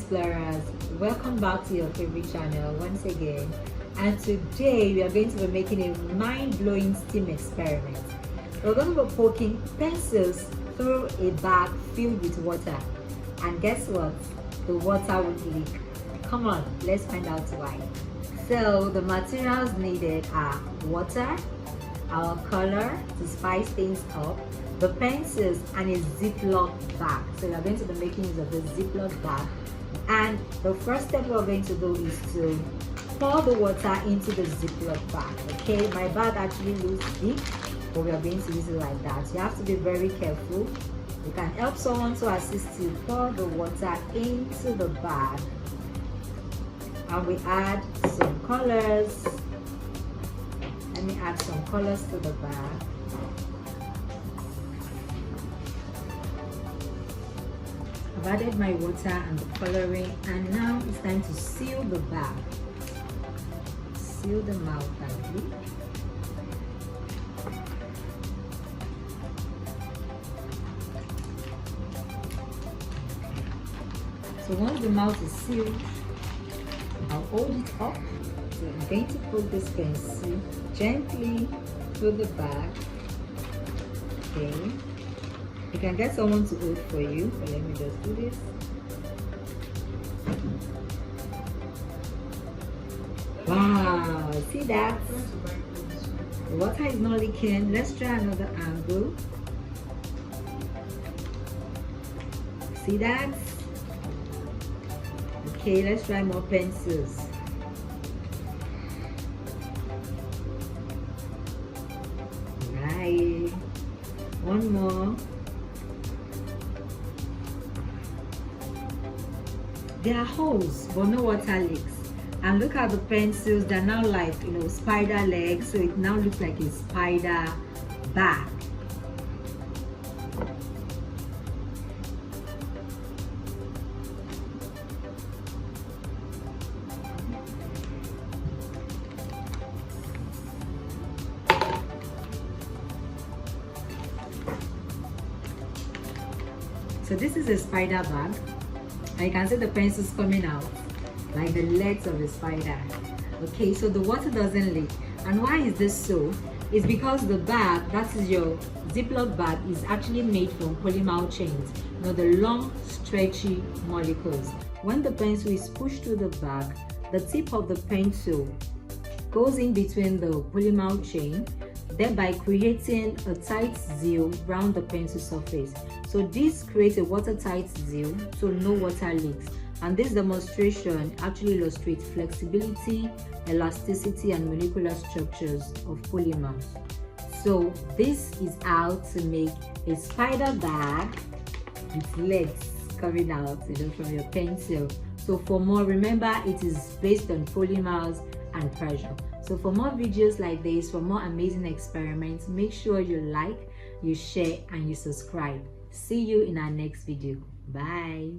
explorers, welcome back to your favorite channel once again, and today we are going to be making a mind-blowing STEAM experiment. We're going to be poking pencils through a bag filled with water, and guess what? The water will leak. Come on, let's find out why. So the materials needed are water, our color to spice things up, the pencils, and a Ziploc bag. So we are going to be making use of the Ziploc bag. And the first step we're going to do is to pour the water into the Ziploc bag. Okay, my bag actually looks big, but we are going to use it like that. You have to be very careful. You can help someone to assist you. Pour the water into the bag, and we add some colors. Let me add some colors to the bag. I've added my water and the coloring, and now it's time to seal the bag. Seal the mouth tightly. So once the mouth is sealed, I'll hold it up. So I'm going to put this pencil gently through the bag. Okay. You can get someone to hold for you, but let me just do this. Wow, see that? The water is not leaking. Let's try another angle. See that? Okay, let's try more pencils. Right. One more. There are holes, but no water leaks. And look at the pencils, they're now like, spider legs, so it now looks like a spider bag. So this is a spider bag. And you can see the pencils coming out like the legs of a spider. Okay, so the water doesn't leak. And why is this so? It's because the bag, that is your Ziploc bag, is actually made from polymer chains, the long stretchy molecules. When the pencil is pushed through the bag, the tip of the pencil goes in between the polymer chain, thereby creating a tight seal around the pencil surface. So this creates a watertight seal, so no water leaks. And this demonstration actually illustrates flexibility, elasticity, and molecular structures of polymers. So this is how to make a spider bag with legs coming out, from your pencil. So for more, remember it is based on polymers and pressure. So for more videos like this, for more amazing experiments, make sure you like, you share, and you subscribe. See you in our next video. Bye.